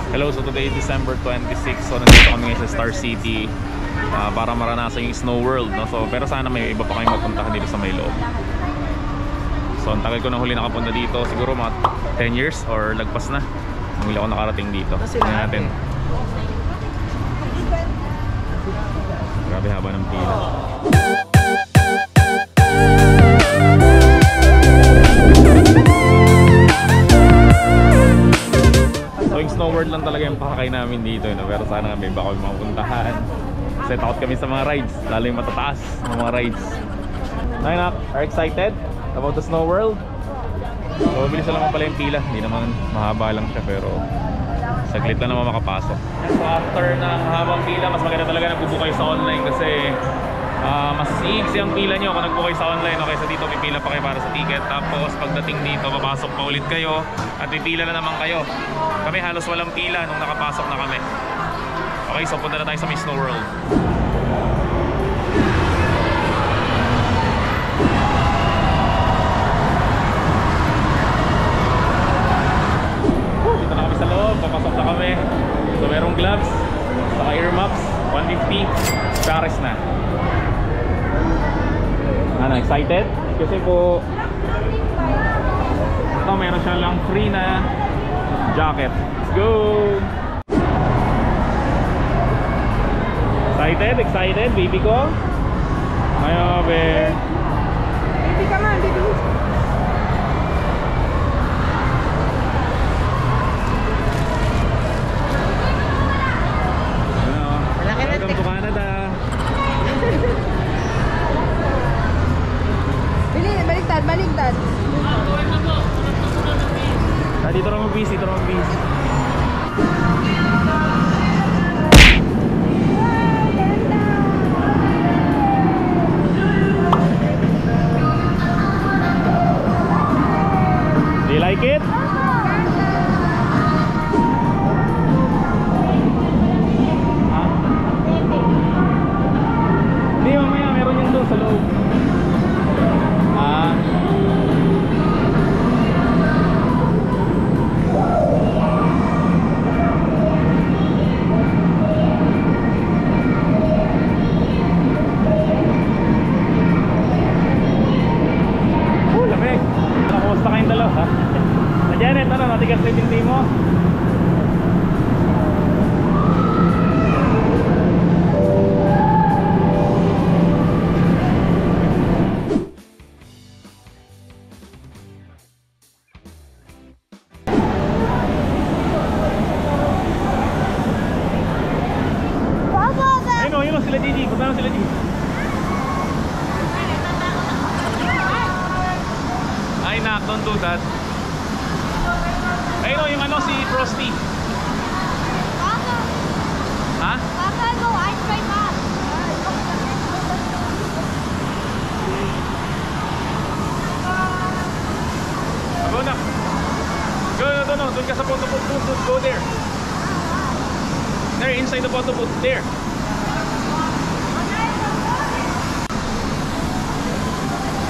Hello, so today is December 26. So nandito kami ngayon sa Star City para maranasan yung Snow World, no? So, pero sana may iba pa kayong magpuntahan dito sa may loob. So ang tagal ko na huli nakapunta dito, siguro mga 10 years or lagpas na. Ang huli ako nakarating dito. Tingnan natin. Grabe haba ng pila. So yung Snow World lang talaga yung pakakay namin dito, no? Pero sana may iba kami mapuntahan. Kasi takot kami sa mga rides, lalo yung matataas ng mga rides. Nainak, are excited about the Snow World? So mabilis na naman pala yung pila, hindi naman mahaba lang siya pero saglit lang naman makapasok. So after ng habang pila, mas maganda talaga nagbubook kayo sa online kasi mas easy ang pila nyo kung nagbook kayo sa online. Okay, sa dito pipila pa kayo para sa ticket. Tapos pagdating dito, papasok pa ulit kayo at pipila na naman kayo. Kami halos walang pila nung nakapasok na kami. Okay, so punta na tayo sa may Snow World. Dito na kami sa loob, papasok na kami. So merong gloves, saka earmuffs, 150, Paris na. Ano, excited? Kasi po ito meron siya lang free na jacket. Let's go! Excited? Excited? Baby ko? Ayaw, be. Baby, come on, baby. Welcome to Canada. Baliktad, baliktad. Dito na mag-bis, dito na mag-bis. Do you like it? Hindi, mamaya meron yun doon sa loob. Janet, ano, natigas na yung binti mo? Ayun o, yun o sila Gigi, punta na sila Gigi. Ay nak, don't do that. Ayun o, yung ano, si Frosty. Papa. Ha? Papa, go ice cream man. Go na. Go na, doon ka sa photo booth. Go there. There, inside the photo booth. There.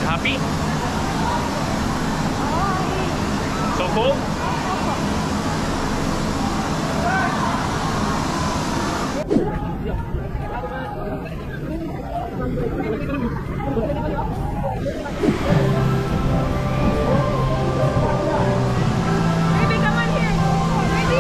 Happy? So cold? Baby, come on here. Baby.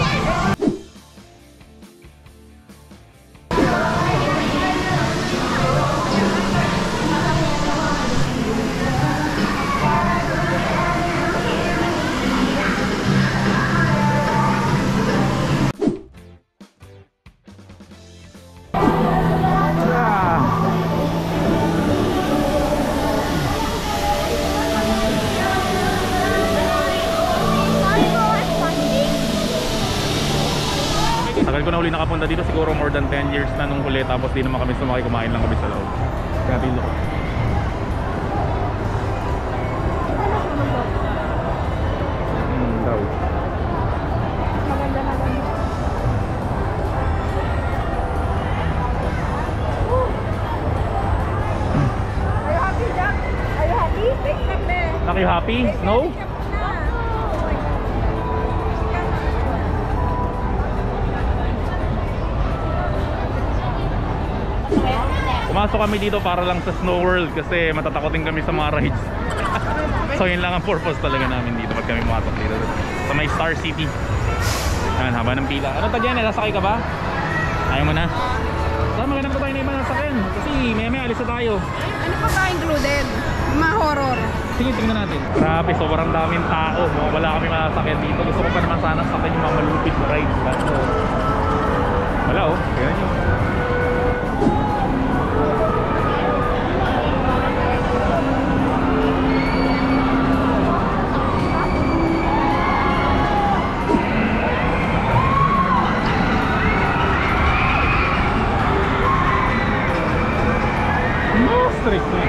Tagal ko na huli nakapunta dito, siguro more than 10 years na nung huli. Tapos di naman kami sumakay, kumain lang kami sa loob. Grabe yung loob. Daw. Maganda, maganda. Are you happy, Jack? Are you happy? Take up there. Are you happy? No? Pumasok kami dito para lang sa Snow World kasi matatakotin kami sa mga rides. So yun lang ang purpose talaga namin dito pag kami pumasok dito sa may Star City. Ayan, haba ng pila. Ano tagyan eh? Nasakay ka ba? Ayaw mo na? Saan maghanap pa tayo na iba nasakyan? Kasi may alis na tayo. Ano pa ba included? Mga horror. Sige, tingnan natin. Grabe, sobrang daming tao. Mukhang wala kami masakyan dito. Gusto ko pa naman sana sakyan yung mga malupit na rides. Kaso, wala oh. Tingnan nyo. Strict na.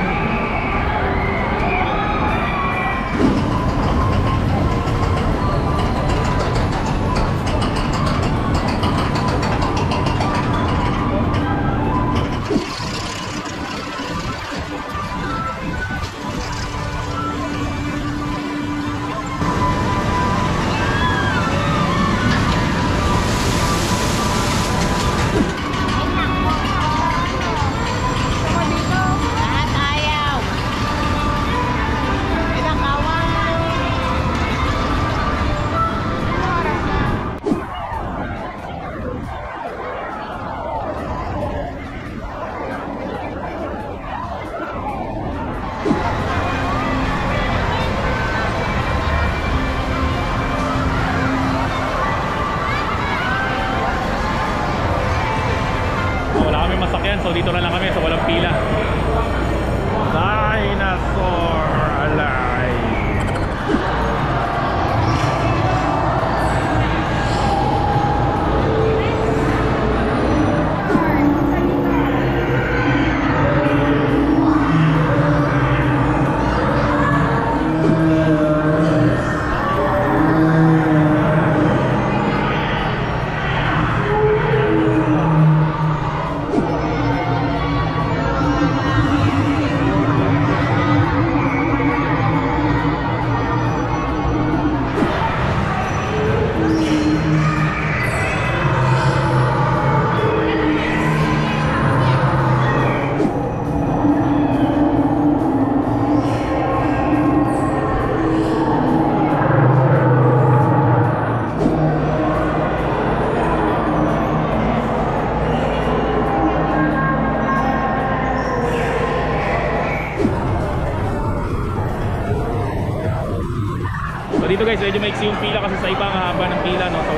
So dito na lang kami sa walang pila. Dinosaur alive. Dito guys, medyo maiksi yung pila kasi sa iba ang haba ng pila, no? So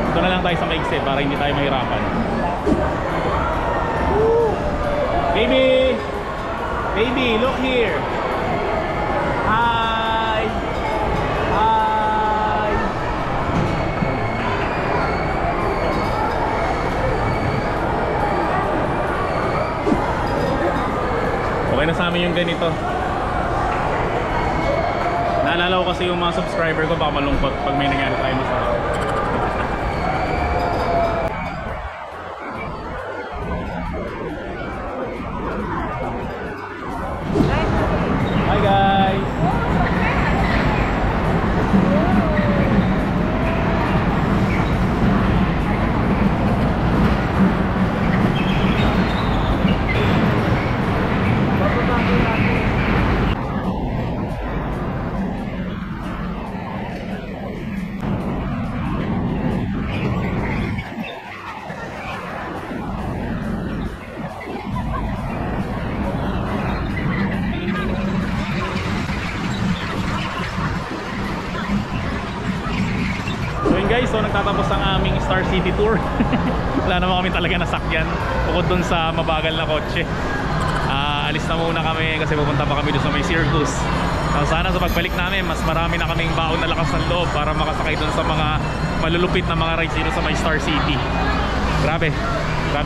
ito na lang tayo sa maiksi para hindi tayo mahirapan. Baby! Baby, look here! Hi! Hi! Okay na sa amin yung ganito. Naalala ko kasi yung mga subscriber ko baka malungkot pag may nangyari tayo masarap. Hi guys! Guys, so nagtatapos ang aming Star City tour. Wala naman kami talaga nasakyan bukod dun sa mabagal na kotse. Alis na muna kami kasi pupunta pa kami dun sa may circus. So sana sa pagbalik namin mas marami na kaming baon na lakas ng loob para makasakay dun sa mga malulupit na mga rides dito sa may Star City. Grabe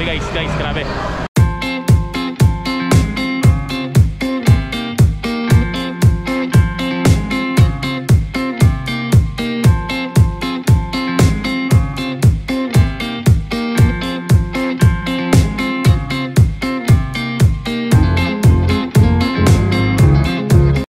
guys, grabe.